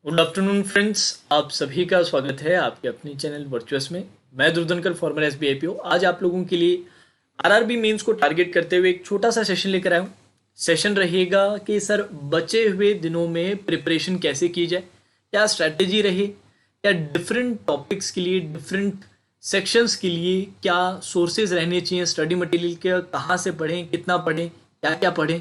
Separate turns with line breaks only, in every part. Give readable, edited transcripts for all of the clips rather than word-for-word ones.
Good afternoon friends, आप सभी का स्वागत है आपके अपने चैनल वर्चुअस में। मैं दुर्धनकर फॉर्मर एसबीआई पीओ आज आप लोगों के लिए आरआरबी मेंस को टारगेट करते हुए एक छोटा सा सेशन लेकर आया हूँ। सेशन रहेगा कि सर बचे हुए दिनों में प्रिपरेशन कैसे की जाए, क्या स्ट्रैटेजी रहे, या डिफरेंट टॉपिक्स के लिए डिफरेंट सेक्शंस के लिए क्या सोर्सेज रहने चाहिए, स्टडी मटेरियल के कहाँ से पढ़ें, कितना पढ़ें, क्या क्या पढ़ें।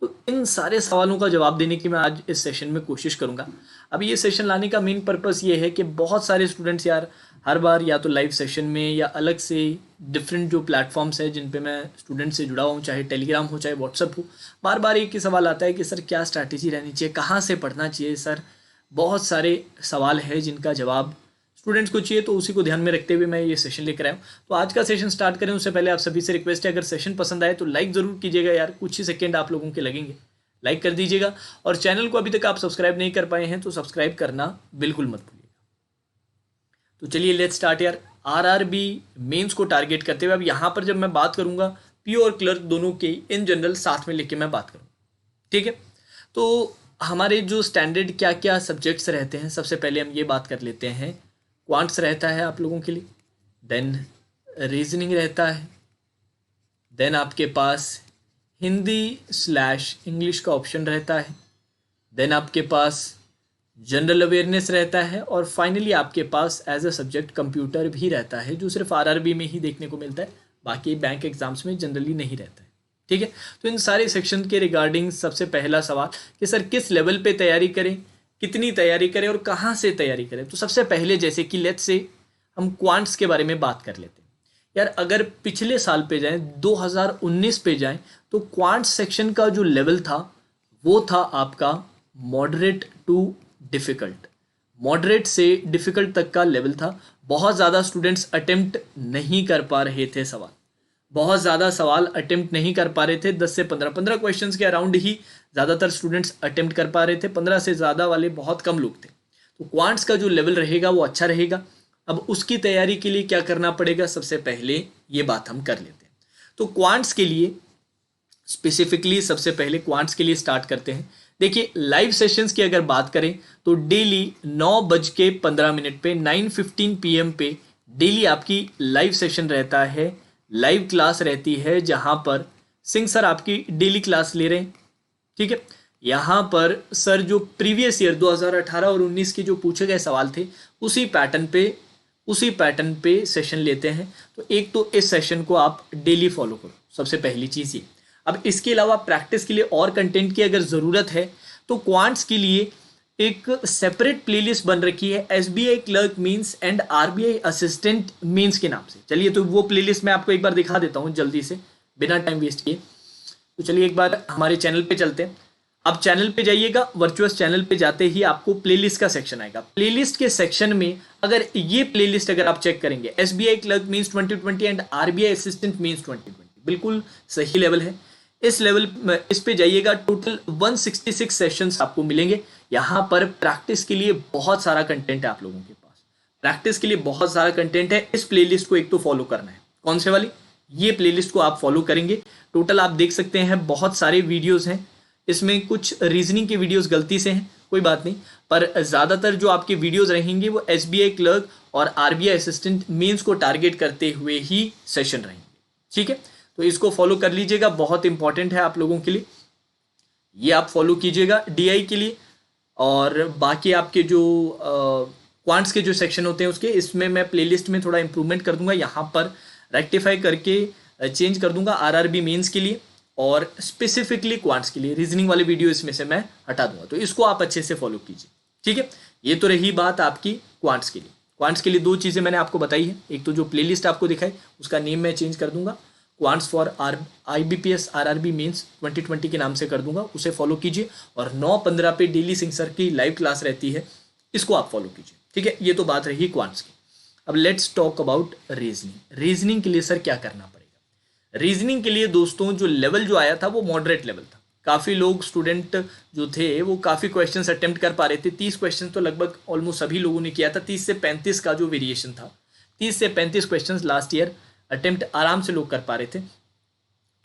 तो इन सारे सवालों का जवाब देने की मैं आज इस सेशन में कोशिश करूंगा। अब ये सेशन लाने का मेन पर्पस ये है कि बहुत सारे स्टूडेंट्स यार हर बार या तो लाइव सेशन में या अलग से डिफरेंट जो प्लेटफॉर्म्स है जिन पे मैं स्टूडेंट से जुड़ा हूँ, चाहे टेलीग्राम हो चाहे व्हाट्सअप हो, बार बार एक ही सवाल आता है कि सर क्या स्ट्रैटेजी रहनी चाहिए, कहाँ से पढ़ना चाहिए। सर बहुत सारे सवाल है जिनका जवाब स्टूडेंट्स को चाहिए, तो उसी को ध्यान में रखते हुए मैं ये सेशन लेकर आया हूँ। तो आज का सेशन स्टार्ट करें उससे पहले आप सभी से रिक्वेस्ट है, अगर सेशन पसंद आए तो लाइक ज़रूर कीजिएगा यार, कुछ ही सेकेंड आप लोगों के लगेंगे, लाइक कर दीजिएगा। और चैनल को अभी तक आप सब्सक्राइब नहीं कर पाए हैं तो सब्सक्राइब करना बिल्कुल मत भूलिएगा। तो चलिए लेट्स स्टार्ट यार। आरआरबी मेंस को टारगेट करते हुए अब यहाँ पर जब मैं बात करूँगा पीओ और क्लर्क दोनों के इन जनरल साथ में लेके मैं बात करूँ, ठीक है। तो हमारे जो स्टैंडर्ड क्या क्या सब्जेक्ट्स रहते हैं, सबसे पहले हम ये बात कर लेते हैं। क्वांट्स रहता है आप लोगों के लिए, देन रीजनिंग रहता है, देन आपके पास हिंदी स्लैश इंग्लिश का ऑप्शन रहता है, देन आपके पास जनरल अवेयरनेस रहता है, और फाइनली आपके पास एज अ सब्जेक्ट कंप्यूटर भी रहता है, जो सिर्फ आरआरबी में ही देखने को मिलता है, बाकी बैंक एग्जाम्स में जनरली नहीं रहता है, ठीक है। तो इन सारे सेक्शन के रिगार्डिंग सबसे पहला सवाल कि सर किस लेवल पे तैयारी करें, कितनी तैयारी करें और कहाँ से तैयारी करें। तो सबसे पहले जैसे कि लेट्स से हम क्वांट्स के बारे में बात कर लेते हैं यार। अगर पिछले साल पे जाएं, 2019 पे जाएं, तो क्वांट सेक्शन का जो लेवल था वो था आपका मॉडरेट टू डिफ़िकल्ट, मॉडरेट से डिफ़िकल्ट तक का लेवल था। बहुत ज़्यादा स्टूडेंट्स अटेम्प्ट नहीं कर पा रहे थे सवाल, बहुत ज़्यादा सवाल अटेम्प्ट नहीं कर पा रहे थे। 10 से 15 क्वेश्चंस के अराउंड ही ज़्यादातर स्टूडेंट्स अटेम्प्ट कर पा रहे थे, 15 से ज़्यादा वाले बहुत कम लोग थे। तो क्वांट्स का जो लेवल रहेगा वो अच्छा रहेगा। अब उसकी तैयारी के लिए क्या करना पड़ेगा, सबसे पहले ये बात हम कर लेते हैं। तो क्वांट्स के लिए स्पेसिफिकली सबसे पहले क्वांट्स के लिए स्टार्ट करते हैं। देखिए लाइव सेशंस की अगर बात करें तो डेली 9:15 पे 9:15 PM पे डेली आपकी लाइव सेशन रहता है, लाइव क्लास रहती है, जहां पर सिंह सर आपकी डेली क्लास ले रहे हैं, ठीक है। यहाँ पर सर जो प्रीवियस ईयर 2018 और 19 के जो पूछे गए सवाल थे उसी पैटर्न पे सेशन लेते हैं। तो एक तो इस सेशन को आप डेली फॉलो करो, सबसे पहली चीज़ ये। अब इसके अलावा प्रैक्टिस के लिए और कंटेंट की अगर ज़रूरत है तो क्वांट्स के लिए एक सेपरेट प्लेलिस्ट बन रखी है SBI clerk means and RBI assistant means के नाम से। चलिए तो वो प्लेलिस्ट मैं आपको एक बार दिखा देता हूँ जल्दी से, बिना टाइम वेस्ट किए। तो चलिए एक बार हमारे चैनल पे चलते हैं। आप चैनल पे जाइएगा, वर्चुअस चैनल पे जाते ही आपको प्लेलिस्ट का सेक्शन आएगा। प्लेलिस्ट के सेक्शन में अगर ये प्लेलिस्ट अगर आप चेक करेंगे, SBI clerk means 2020 and RBI assistant means 2020, बिल्कुल सही लेवल है। इस पे जाइएगा, टोटल 166 सेशंस आपको मिलेंगे। यहाँ पर प्रैक्टिस के लिए बहुत सारा कंटेंट है आप लोगों के पास, प्रैक्टिस के लिए बहुत सारा कंटेंट है। इस प्लेलिस्ट को एक तो फॉलो करना है। कौन से वाली? ये प्लेलिस्ट को आप फॉलो करेंगे, टोटल आप देख सकते हैं बहुत सारे वीडियोस हैं। इसमें कुछ रीजनिंग के वीडियोस गलती से हैं, कोई बात नहीं, पर ज़्यादातर जो आपके वीडियोस रहेंगे वो एसबीआई क्लर्क और आरबीआई असिस्टेंट मेंस को टारगेट करते हुए ही सेशन रहेंगे, ठीक है। तो इसको फॉलो कर लीजिएगा, बहुत इंपॉर्टेंट है आप लोगों के लिए, ये आप फॉलो कीजिएगा डीआई के लिए। और बाकी आपके जो क्वांट्स के जो सेक्शन होते हैं उसके, इसमें मैं प्लेलिस्ट में थोड़ा इंप्रूवमेंट कर दूंगा, यहाँ पर रेक्टिफाई करके चेंज कर दूंगा आरआरबी मेंस के लिए, और स्पेसिफिकली क्वांट्स के लिए रीजनिंग वाले वीडियो इसमें से मैं हटा दूंगा। तो इसको आप अच्छे से फॉलो कीजिए, ठीक है। ये तो रही बात आपकी क्वांट्स के लिए। क्वांट्स के लिए दो चीज़ें मैंने आपको बताई है, एक तो जो प्लेलिस्ट आपको दिखाई उसका नेम मैं चेंज कर दूंगा, quants for IBPS RRB mains 2020 के नाम से कर दूंगा, उसे फॉलो कीजिए। और 9:15 पे डेली सिंह सर की लाइव क्लास रहती है, इसको आप फॉलो कीजिए, ठीक है। ये तो बात रही क्वांट्स की। अब let's talk about reasoning. Reasoning के लिए सर क्या करना पड़ेगा? रीजनिंग के लिए दोस्तों जो लेवल जो आया था वो मॉडरेट लेवल था। काफ़ी लोग स्टूडेंट जो थे वो काफ़ी क्वेश्चंस अटेम्प्ट कर पा रहे थे। 30 क्वेश्चन तो लगभग ऑलमोस्ट सभी लोगों ने किया था। 30 से 35 का जो वेरिएशन था, 30 से 35 क्वेश्चंस लास्ट ईयर अटेम्प्ट आराम से लोग कर पा रहे थे।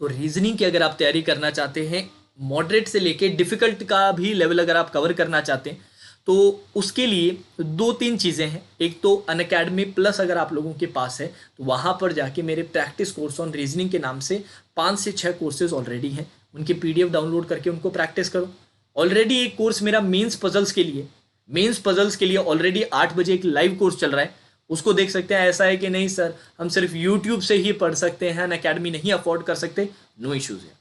तो रीजनिंग की अगर आप तैयारी करना चाहते हैं, मॉडरेट से लेके डिफिकल्ट का भी लेवल अगर आप कवर करना चाहते हैं, तो उसके लिए दो तीन चीज़ें हैं। एक तो अनअकैडमी प्लस अगर आप लोगों के पास है तो वहाँ पर जाके मेरे प्रैक्टिस कोर्स ऑन रीजनिंग के नाम से 5 से 6 कोर्सेज ऑलरेडी हैं, उनके PDF डाउनलोड करके उनको प्रैक्टिस करो। ऑलरेडी एक कोर्स मेरा मेंस पजल्स के लिए ऑलरेडी 8 बजे एक लाइव कोर्स चल रहा है, उसको देख सकते हैं। ऐसा है कि नहीं सर हम सिर्फ यूट्यूब से ही पढ़ सकते हैं, अनअकैडमी नहीं अफोर्ड कर सकते, नो इश्यूज है,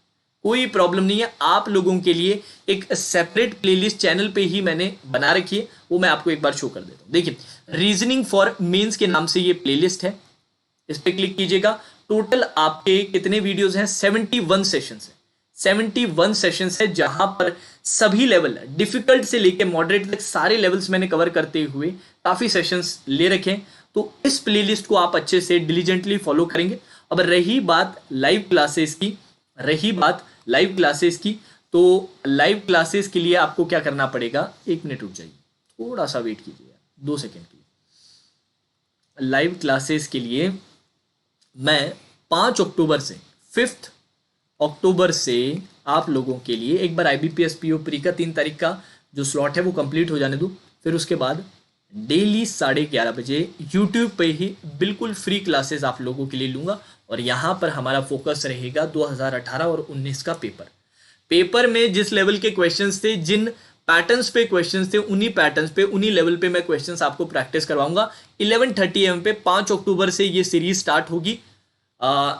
कोई प्रॉब्लम नहीं है। आप लोगों के लिए एक सेपरेट प्लेलिस्ट चैनल पे ही मैंने बना रखी है, वो मैं आपको एक बार शो कर देता हूँ। देखिए रीजनिंग फॉर मेंस के नाम से ये प्लेलिस्ट है, इस पे क्लिक कीजिएगा। टोटल आपके कितने वीडियोस हैं? 71 सेशंस है, 71 सेशंस है, जहां पर सभी लेवल डिफिकल्ट से लेके मॉडरेट तक सारे लेवल्स मैंने कवर करते हुए काफी सेशंस ले रखे हैं। तो इस प्लेलिस्ट को आप अच्छे से डिलीजेंटली फॉलो करेंगे। अब रही बात लाइव क्लासेस की, तो लाइव क्लासेस के लिए आपको क्या करना पड़ेगा? 1 मिनट रुक जाइए, थोड़ा सा वेट कीजिए 2 सेकेंड के लिए। लाइव क्लासेस के लिए मैं 5 अक्टूबर से 5 अक्टूबर से आप लोगों के लिए एक बार IBPS PO प्री का 3 तारीख का जो स्लॉट है वो कंप्लीट हो जाने दूं, फिर उसके बाद डेली 11:30 बजे यूट्यूब पे ही बिल्कुल फ्री क्लासेस आप लोगों के लिए लूंगा। और यहाँ पर हमारा फोकस रहेगा 2018 और 19 का पेपर में जिस लेवल के क्वेश्चंस थे, जिन पैटर्न्स पे क्वेश्चंस थे, उन्हीं पैटर्न्स पे उन्हीं लेवल पे मैं क्वेश्चंस आपको प्रैक्टिस करवाऊंगा। 11:30 AM पे 5 अक्टूबर से ये सीरीज स्टार्ट होगी।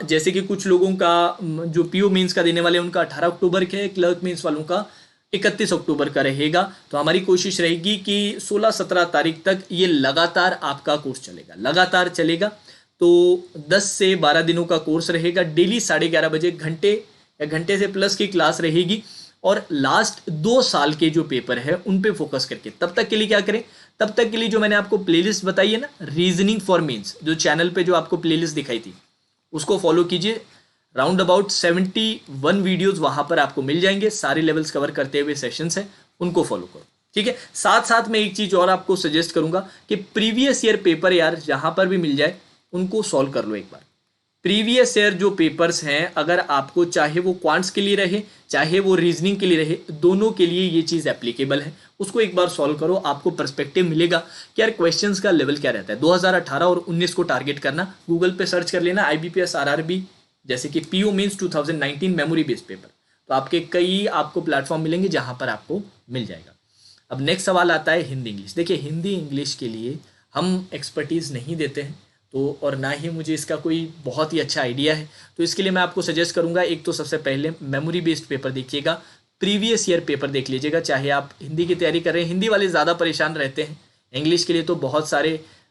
जैसे कि कुछ लोगों का जो PO मेंस का देने वाले उनका 18 अक्टूबर के, क्लर्क मेंस वालों का 31 अक्टूबर का रहेगा। तो हमारी कोशिश रहेगी कि 16-17 तारीख तक ये लगातार आपका कोर्स चलेगा। तो 10 से 12 दिनों का कोर्स रहेगा। डेली 11:30 बजे घंटे से प्लस की क्लास रहेगी। और लास्ट 2 साल के जो पेपर है उन पे फोकस करके तब तक के लिए क्या करें? तब तक के लिए जो मैंने आपको प्लेलिस्ट बताई है ना, रीजनिंग फॉर मेंस, जो चैनल पे जो आपको प्लेलिस्ट दिखाई थी उसको फॉलो कीजिए। राउंड अबाउट 71 वीडियोस वहां पर आपको मिल जाएंगे, सारे लेवल्स कवर करते हुए सेशंस हैं, उनको फॉलो करो, ठीक है। साथ साथ में एक चीज और आपको सजेस्ट करूंगा कि प्रीवियस ईयर पेपर यार जहां पर भी मिल जाए उनको सॉल्व कर लो एक बार। प्रीवियस ईयर जो पेपर्स हैं, अगर आपको चाहे वो क्वांट्स के लिए रहे चाहे वो रीजनिंग के लिए रहे, दोनों के लिए ये चीज़ एप्लीकेबल है। उसको एक बार सॉल्व करो, आपको पर्सपेक्टिव मिलेगा कि यार क्वेश्चंस का लेवल क्या रहता है। 2018 और 19 को टारगेट करना, गूगल पे सर्च कर लेना IBPS RRB, जैसे कि PO mains 2019 memory based paper, तो आपके कई आपको प्लेटफॉर्म मिलेंगे जहां पर आपको मिल जाएगा। अब नेक्स्ट सवाल आता है हिंदी इंग्लिश। देखिए हिंदी इंग्लिश के लिए हम एक्सपर्टीज़ नहीं देते हैं, तो और ना ही मुझे इसका कोई बहुत ही अच्छा आइडिया है। तो इसके लिए मैं आपको सजेस्ट करूंगा, एक तो सबसे पहले मेमोरी बेस्ड पेपर देखिएगा, प्रीवियस ईयर पेपर देख लीजिएगा। चाहे आप हिंदी की तैयारी कर रहे हैं, हिंदी वाले ज़्यादा परेशान रहते हैं, इंग्लिश के लिए तो बहुत सारे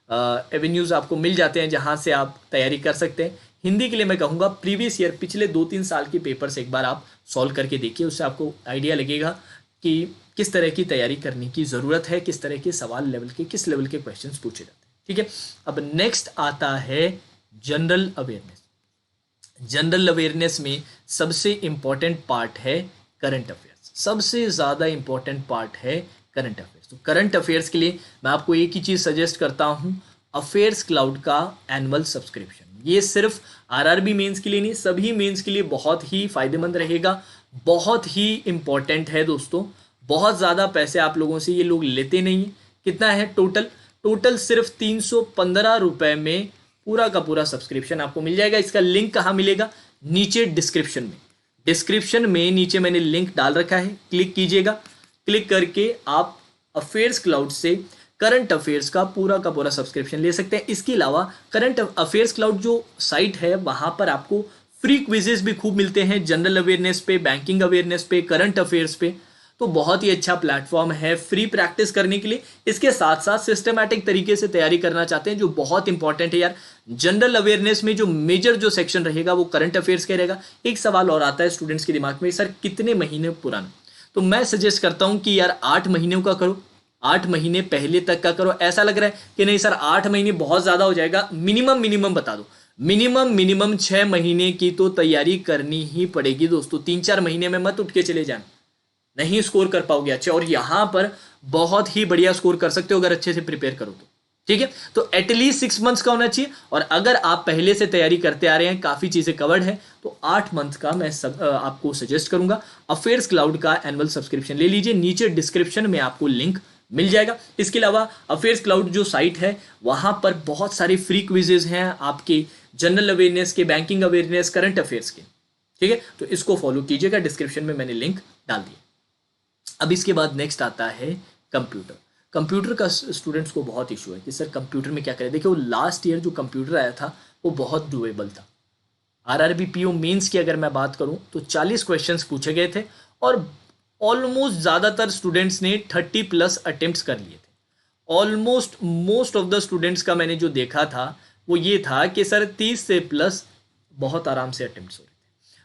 एवेन्यूज़ आपको मिल जाते हैं जहाँ से आप तैयारी कर सकते हैं। हिंदी के लिए मैं कहूँगा प्रीवियस ईयर पिछले 2-3 साल के पेपर्स एक बार आप सॉल्व करके देखिए, उससे आपको आइडिया लगेगा कि किस तरह की तैयारी करने की ज़रूरत है, किस तरह के सवाल लेवल के, किस लेवल के क्वेश्चन पूछे जाते हैं, ठीक है। अब नेक्स्ट आता है जनरल अवेयरनेस। जनरल अवेयरनेस में सबसे इंपॉर्टेंट पार्ट है करंट अफेयर्स, सबसे ज़्यादा इंपॉर्टेंट पार्ट है करंट अफेयर्स। तो करंट अफेयर्स के लिए मैं आपको एक ही चीज़ सजेस्ट करता हूँ, अफेयर्स क्लाउड का एनुअल सब्सक्रिप्शन। ये सिर्फ RRB मेंस के लिए नहीं, सभी मेंस के लिए बहुत ही फायदेमंद रहेगा, बहुत ही इंपॉर्टेंट है दोस्तों। बहुत ज़्यादा पैसे आप लोगों से ये लोग लेते नहीं है। कितना है टोटल सिर्फ 315 रुपए में पूरा का पूरा सब्सक्रिप्शन आपको मिल जाएगा। इसका लिंक कहाँ मिलेगा? नीचे डिस्क्रिप्शन में नीचे मैंने लिंक डाल रखा है, क्लिक कीजिएगा। क्लिक करके आप अफेयर्स क्लाउड से करंट अफेयर्स का पूरा सब्सक्रिप्शन ले सकते हैं। इसके अलावा करंट अफेयर्स क्लाउड जो साइट है वहां पर आपको फ्री क्विजेस भी खूब मिलते हैं, जनरल अवेयरनेस पे, बैंकिंग अवेयरनेस पे, करंट अफेयर्स पे। तो बहुत ही अच्छा प्लेटफॉर्म है फ्री प्रैक्टिस करने के लिए। इसके साथ साथ सिस्टमैटिक तरीके से तैयारी करना चाहते हैं, जो बहुत इंपॉर्टेंट है यार। जनरल अवेयरनेस में जो मेजर जो सेक्शन रहेगा वो करंट अफेयर्स का रहेगा। एक सवाल और आता है स्टूडेंट्स के दिमाग में, सर कितने महीने पुराना? तो मैं सजेस्ट करता हूं कि यार 8 महीने का करो, 8 महीने पहले तक का करो। ऐसा लग रहा है कि नहीं सर 8 महीने बहुत ज़्यादा हो जाएगा, मिनिमम बता दो। मिनिमम 6 महीने की तो तैयारी करनी ही पड़ेगी दोस्तों। 3-4 महीने में मत उठ के चले जाना, नहीं स्कोर कर पाओगे अच्छे। और यहाँ पर बहुत ही बढ़िया स्कोर कर सकते हो अगर अच्छे से प्रिपेयर करो तो, ठीक है। तो एटलीस्ट 6 मंथ्स का होना चाहिए। और अगर आप पहले से तैयारी करते आ रहे हैं, काफ़ी चीज़ें कवर्ड है, तो 8 मंथ का मैं आपको सजेस्ट करूंगा। अफेयर्स क्लाउड का एनुअल सब्सक्रिप्शन ले लीजिए, नीचे डिस्क्रिप्शन में आपको लिंक मिल जाएगा। इसके अलावा अफेयर्स क्लाउड जो साइट है वहां पर बहुत सारे फ्री क्विजेज हैं आपके जनरल अवेयरनेस के, बैंकिंग अवेयरनेस, करंट अफेयर्स के, ठीक है। तो इसको फॉलो कीजिएगा, डिस्क्रिप्शन में मैंने लिंक डाल दिया। अब इसके बाद नेक्स्ट आता है कंप्यूटर। कंप्यूटर का स्टूडेंट्स को बहुत इशू है कि सर कंप्यूटर में क्या करें। देखिए वो लास्ट ईयर जो कंप्यूटर आया था वो बहुत डूएबल था। आरआरबी पीओ मेंस की अगर मैं बात करूं तो 40 क्वेश्चंस पूछे गए थे और ऑलमोस्ट ज़्यादातर स्टूडेंट्स ने 30+ अटेम्प्ट्स कर लिए थे। Almost most of the students का मैंने जो देखा था वो ये था कि सर 30 से प्लस बहुत आराम से अटेम्प्ट्स हो रहे थे।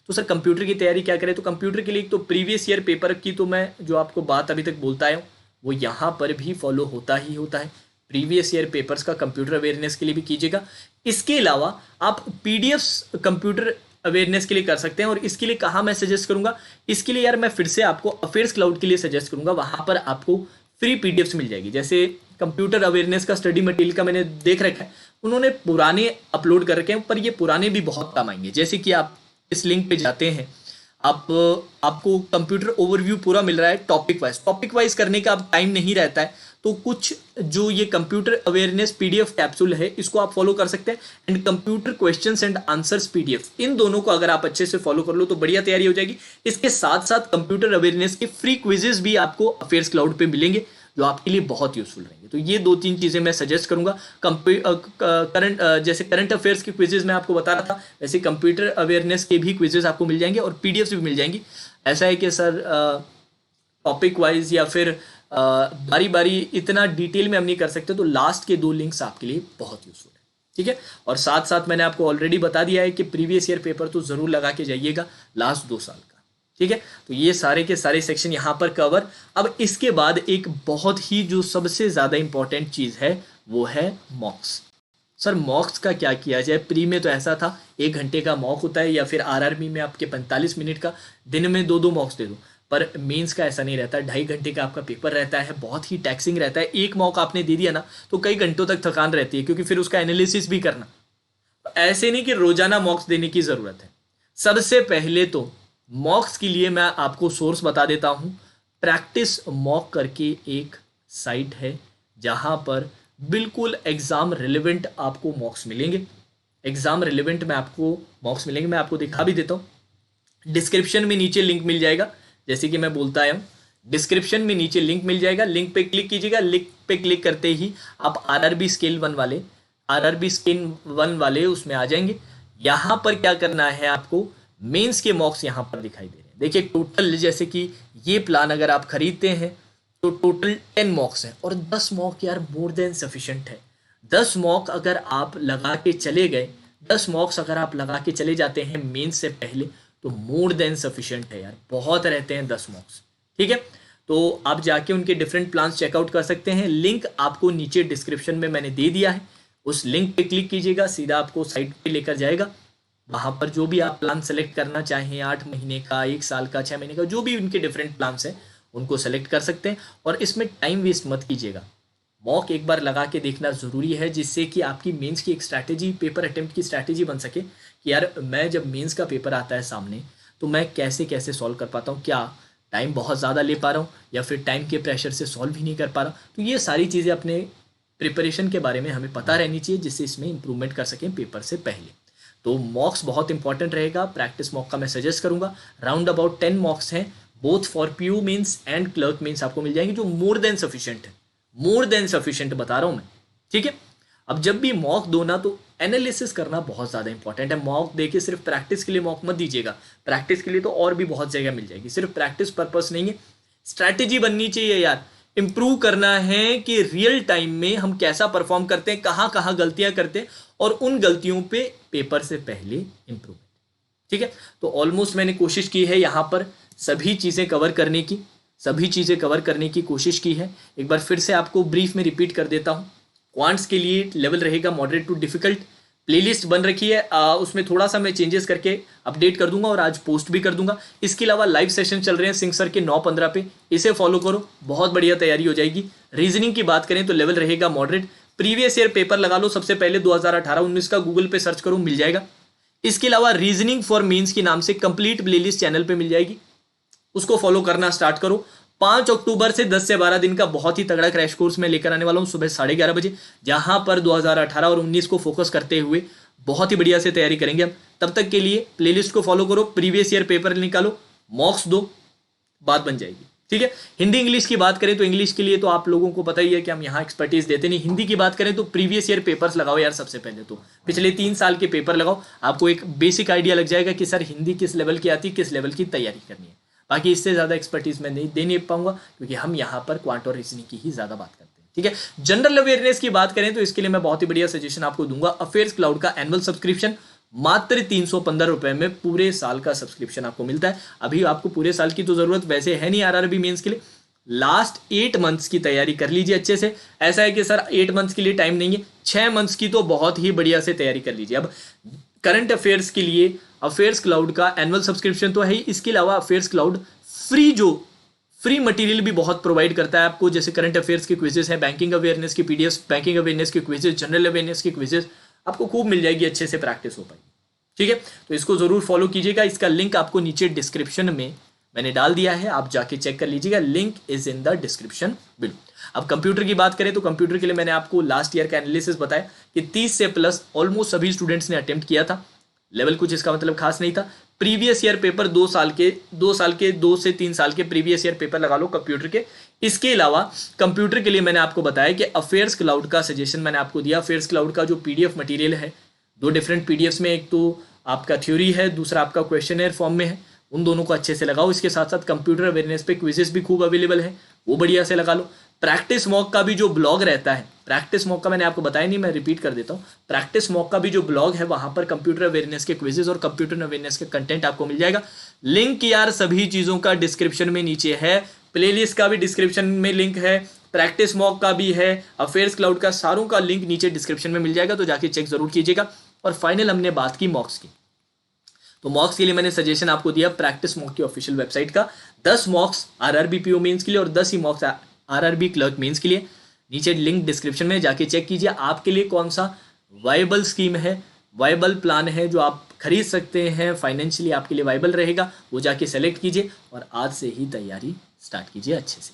तो सर कंप्यूटर की तैयारी क्या करें। तो कंप्यूटर के लिए एक तो प्रीवियस ईयर पेपर की तो मैं जो आपको बात अभी तक बोलता आया हूँ वो यहाँ पर भी फॉलो होता ही होता है। प्रीवियस ईयर पेपर्स का कंप्यूटर अवेयरनेस के लिए भी कीजिएगा। इसके अलावा आप पीडीएफ्स कंप्यूटर अवेयरनेस के लिए कर सकते हैं। और इसके लिए कहाँ मैं सजेस्ट करूंगा, इसके लिए यार मैं फिर से आपको अफेयर्स क्लाउड के लिए सजेस्ट करूंगा। वहां पर आपको फ्री पीडीएफ्स मिल जाएगी। जैसे कंप्यूटर अवेयरनेस का स्टडी मटेरियल का मैंने देख रखा है, उन्होंने पुराने अपलोड कर रखे हैं, पर ये पुराने भी बहुत काम आएंगे। जैसे कि आप इस लिंक पे जाते हैं, आपको कंप्यूटर ओवरव्यू पूरा मिल रहा है टॉपिक वाइज करने का अब टाइम नहीं रहता है, तो कुछ जो ये कंप्यूटर अवेयरनेस पीडीएफ कैप्सूल है इसको आप फॉलो कर सकते हैं। And computer questions and answers PDF, इन दोनों को अगर आप अच्छे से फॉलो कर लो तो बढ़िया तैयारी हो जाएगी। इसके साथ साथ कंप्यूटर अवेयरनेस के फ्री क्विजेस भी आपको अफेयर्स क्लाउड पे मिलेंगे जो आपके लिए बहुत यूजफुल रहेंगे। तो ये 2-3 चीजें मैं सजेस्ट करूंगा। जैसे करंट अफेयर्स के क्विजेज मैं आपको बता रहा था, वैसे कंप्यूटर अवेयरनेस के भी क्विजेज आपको मिल जाएंगे और पीडीएफ भी मिल जाएंगी। ऐसा है कि सर टॉपिक वाइज या फिर बारी बारी इतना डिटेल में हम नहीं कर सकते, तो लास्ट के 2 लिंक्स आपके लिए बहुत यूजफुल है, ठीक है। और साथ साथ मैंने आपको ऑलरेडी बता दिया है कि प्रीवियस ईयर पेपर तो जरूर लगा के जाइएगा लास्ट 2 साल का, ठीक है। तो ये सारे के सारे सेक्शन यहाँ पर कवर। अब इसके बाद एक बहुत ही जो सबसे ज़्यादा इंपॉर्टेंट चीज़ है वो है मॉक्स। सर मॉक्स का क्या किया जाए। प्री में तो ऐसा था 1 घंटे का मॉक होता है, या फिर आरआरबी में आपके 45 मिनट का, दिन में 2-2 मॉक्स दे दो। पर मेंस का ऐसा नहीं रहता, 2.5 घंटे का आपका पेपर रहता है, बहुत ही टैक्सिंग रहता है। एक मॉक आपने दे दिया ना तो कई घंटों तक थकान रहती है, क्योंकि फिर उसका एनालिसिस भी करना। ऐसे नहीं कि रोजाना मॉक्स देने की ज़रूरत है। सबसे पहले तो मॉक्स के लिए मैं आपको सोर्स बता देता हूँ। प्रैक्टिस मॉक करके एक साइट है जहाँ पर बिल्कुल एग्ज़ाम रिलेवेंट आपको मॉक्स मिलेंगे। एग्ज़ाम रिलेवेंट में आपको मॉक्स मिलेंगे, मैं आपको दिखा भी देता हूँ। डिस्क्रिप्शन में नीचे लिंक मिल जाएगा, जैसे कि मैं बोलता आया हूँ, डिस्क्रिप्शन में नीचे लिंक मिल जाएगा। लिंक पे क्लिक कीजिएगा। लिंक पे क्लिक करते ही आप आरआरबी स्केल 1 वाले उसमें आ जाएंगे। यहाँ पर क्या करना है, आपको मेंस के मॉक्स यहाँ पर दिखाई दे रहे हैं। देखिए टोटल, जैसे कि ये प्लान अगर आप खरीदते हैं तो टोटल 10 मॉक्स है, और 10 मॉक यार मोर देन सफिशिएंट है। 10 मॉक अगर आप लगा के चले गए, 10 मॉक्स अगर आप लगा के चले जाते हैं मेंस से पहले, तो मोर देन सफिशिएंट है यार। बहुत रहते हैं 10 मॉक्स, ठीक है। तो आप जाके उनके डिफरेंट प्लान्स चेकआउट कर सकते हैं। लिंक आपको नीचे डिस्क्रिप्शन में मैंने दे दिया है, उस लिंक पे क्लिक कीजिएगा, सीधा आपको साइट पे लेकर जाएगा। वहाँ पर जो भी आप प्लान सेलेक्ट करना चाहें, 8 महीने का, 1 साल का, 6 महीने का, जो भी उनके डिफरेंट प्लान्स हैं उनको सेलेक्ट कर सकते हैं। और इसमें टाइम वेस्ट मत कीजिएगा। मॉक एक बार लगा के देखना ज़रूरी है, जिससे कि आपकी मेंस की एक स्ट्रैटेजी, पेपर अटेम्प्ट की स्ट्रैटेजी बन सके कि यार मैं जब मेंस का पेपर आता है सामने तो मैं कैसे कैसे सॉल्व कर पाता हूँ। क्या टाइम बहुत ज़्यादा ले पा रहा हूँ, या फिर टाइम के प्रेशर से सॉल्व ही नहीं कर पा रहा। तो ये सारी चीज़ें अपने प्रिपरेशन के बारे में हमें पता रहनी चाहिए, जिससे इसमें इंप्रूवमेंट कर सकें पेपर से पहले। तो मॉक्स बहुत इंपॉर्टेंट रहेगा। प्रैक्टिस मॉक का मैं सजेस्ट करूंगा। राउंड अबाउट 10 मॉक्स हैं, both for PO mains and clerk mains आपको मिल जाएंगे, जो मोर देन सफिशिएंट है। मोर देन सफिशिएंट बता रहा हूं मैं, ठीक है। अब जब भी मॉक दो ना तो एनालिसिस करना बहुत ज़्यादा इंपॉर्टेंट है। मॉक देके सिर्फ प्रैक्टिस के लिए मॉक मत दीजिएगा। प्रैक्टिस के लिए तो और भी बहुत जगह मिल जाएगी, सिर्फ प्रैक्टिस पर्पस नहीं है। स्ट्रैटेजी बननी चाहिए यार। इंप्रूव करना है कि रियल टाइम में हम कैसा परफॉर्म करते हैं, कहाँ कहाँ गलतियां करते हैं, और उन गलतियों पे पेपर से पहले इंप्रूवमेंट, ठीक है। तो ऑलमोस्ट मैंने कोशिश की है यहाँ पर सभी चीज़ें कवर करने की कोशिश की है। एक बार फिर से आपको ब्रीफ में रिपीट कर देता हूँ। क्वांट्स के लिए लेवल रहेगा मॉडरेट टू डिफिकल्ट। प्लेलिस्ट बन रखी है, उसमें थोड़ा सा मैं चेंजेस करके अपडेट कर दूंगा और आज पोस्ट भी कर दूंगा। इसके अलावा लाइव सेशन चल रहे हैं सिंह सर के 9:15 पे, इसे फॉलो करो, बहुत बढ़िया तैयारी हो जाएगी। रीजनिंग की बात करें तो लेवल रहेगा मॉडरेट। प्रीवियस ईयर पेपर लगा लो, सबसे पहले 2018-19 का गूगल पे सर्च करो, मिल जाएगा। इसके अलावा रीजनिंग फॉर मेंस के नाम से कंप्लीट प्लेलिस्ट चैनल पे मिल जाएगी, उसको फॉलो करना स्टार्ट करो। 5 अक्टूबर से 10 से 12 दिन का बहुत ही तगड़ा क्रैश कोर्स मैं लेकर आने वाला हूं सुबह 11:30 बजे, जहां पर 2018 और 19 को फोकस करते हुए बहुत ही बढ़िया से तैयारी करेंगे हम। तब तक के लिए प्लेलिस्ट को फॉलो करो, प्रीवियस ईयर पेपर निकालो, मॉक्स दो, बात बन जाएगी। ठीक है। हिंदी इंग्लिश की बात करें तो इंग्लिश के लिए तो आप लोगों को पता ही है कि हम यहाँ एक्सपर्टीज देते नहीं। हिंदी की बात करें तो प्रीवियस ईयर पेपर्स लगाओ यार, सबसे पहले तो पिछले 3 साल के पेपर लगाओ, आपको एक बेसिक आइडिया लग जाएगा कि सर हिंदी किस लेवल की आती है, किस लेवल की तैयारी करनी है। बाकी इससे ज़्यादा एक्सपर्टीज मैं नहीं दे पाऊंगा, क्योंकि हम यहाँ पर क्वांट और रीजनिंग की ही ज़्यादा बात करते हैं। ठीक है। जनरल अवेयरनेस की बात करें तो इसके लिए मैं बहुत ही बढ़िया सजेशन आपको दूंगा। अफेयर्स क्लाउड का एनुअल सब्सक्रिप्शन मात्र 315 रुपए में पूरे साल का सब्सक्रिप्शन आपको मिलता है। अभी आपको पूरे साल की तो जरूरत वैसे है नहीं आरआरबी मेंस के लिए, लास्ट 8 मंथ्स की तैयारी कर लीजिए अच्छे से। ऐसा है कि सर 8 मंथ्स के लिए टाइम नहीं है, 6 मंथ्स की तो बहुत ही बढ़िया से तैयारी कर लीजिए। अब करंट अफेयर्स के लिए अफेयर्स क्लाउड का एनुअल सब्सक्रिप्शन तो है ही, इसके अलावा अफेयर्स क्लाउड फ्री मटेरियल भी बहुत प्रोवाइड करता है आपको, जैसे करंट अफेयर्स के क्विजेस हैं, बैंकिंग अवेयरनेस की पीडीएफ, बैंकिंग अवेयरनेस के क्विजेस, जनरल अवेयरनेस के क्विजेस आपको खूब मिल जाएगी, अच्छे से प्रैक्टिस हो पाएगी। ठीक है। तो इसको जरूर फॉलो कीजिएगा। इसका लिंक आपको नीचे डिस्क्रिप्शन में मैंने डाल दिया है, आप जाके चेक कर लीजिएगा, link is in the description below. अब कंप्यूटर की बात करें तो कंप्यूटर के लिए मैंने आपको लास्ट ईयर का एनालिसिस बताया कि 30 से प्लस ऑलमोस्ट सभी स्टूडेंट्स ने अटेम्प्ट किया था। लेवल कुछ इसका मतलब खास नहीं था। प्रीवियस ईयर पेपर 2 से 3 साल के प्रीवियस ईयर पेपर लगा लो कंप्यूटर के। इसके अलावा कंप्यूटर के लिए मैंने आपको बताया कि अफेयर्स क्लाउड का सजेशन मैंने आपको दिया। अफेयर्स क्लाउड का जो पीडीएफ मटेरियल है, 2 डिफरेंट पीडीएफ्स में, एक तो आपका थ्योरी है, दूसरा आपका क्वेश्चनर फॉर्म में है, उन दोनों को अच्छे से लगाओ। इसके साथ साथ कंप्यूटर अवेयरनेस पे क्विजेस भी खूब अवेलेबल है, वो बढ़िया से लगा लो। प्रैक्टिस मॉक का भी जो ब्लॉग रहता है, प्रैक्टिस मॉक का मैंने आपको बताया नहीं, मैं रिपीट कर देता हूँ। प्रैक्टिस मॉक का भी जो ब्लॉग है, वहां पर कंप्यूटर अवेयरनेस के क्विजेस और कंप्यूटर अवेयरनेस के कंटेंट आपको मिल जाएगा। लिंक यार सभी चीजों का डिस्क्रिप्शन में नीचे है, प्लेलिस्ट का भी डिस्क्रिप्शन में लिंक है, प्रैक्टिस मॉक का भी है, अफेयर्स क्लाउड का, सारों का लिंक नीचे डिस्क्रिप्शन में मिल जाएगा, तो जाके चेक जरूर कीजिएगा। और फाइनल हमने बात की मॉक्स की, तो मॉक्स के लिए मैंने सजेशन आपको दिया प्रैक्टिस मॉक की ऑफिशियल वेबसाइट का, 10 मॉक्स आरआरबी पीओ मेंस के लिए और 10 ही मॉक्स आरआरबी क्लर्क मेंस के लिए। नीचे लिंक डिस्क्रिप्शन में जाके चेक कीजिए आपके लिए कौन सा वाइबल स्कीम है, वाइबल प्लान है जो आप खरीद सकते हैं, फाइनेंशियली आपके लिए वाइबल रहेगा, वो जाके सेलेक्ट कीजिए और आज से ही तैयारी स्टार्ट कीजिए अच्छे से।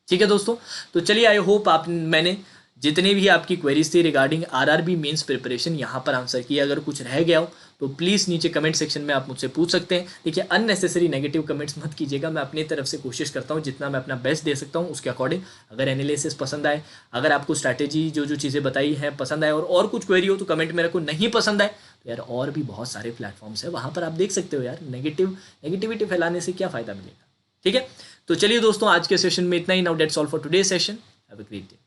ठीक है दोस्तों, तो चलिए आई होप मैंने जितने भी आपकी क्वेरीज थी रिगार्डिंग आरआरबी मेंस प्रिपरेशन यहाँ पर आंसर किया। अगर कुछ रह गया हो तो प्लीज़ नीचे कमेंट सेक्शन में आप मुझसे पूछ सकते हैं। देखिए अननेसेसरी नेगेटिव कमेंट्स मत कीजिएगा, मैं अपनी तरफ से कोशिश करता हूँ जितना मैं अपना बेस्ट दे सकता हूँ उसके अकॉर्डिंग। अगर एनालिसिस पसंद आए, अगर आपको स्ट्रैटेजी जो चीज़ें बताई हैं पसंद आए और कुछ क्वेरी हो तो कमेंट में रखो, नहीं पसंद आए तो यार और भी बहुत सारे प्लेटफॉर्म्स है, वहाँ पर आप देख सकते हो यार। नेगेटिविटी फैलाने से क्या फ़ायदा मिलेगा। ठीक है, तो चलिए दोस्तों आज के सेशन में इतना ही। Now that's all for today session. Have a great day.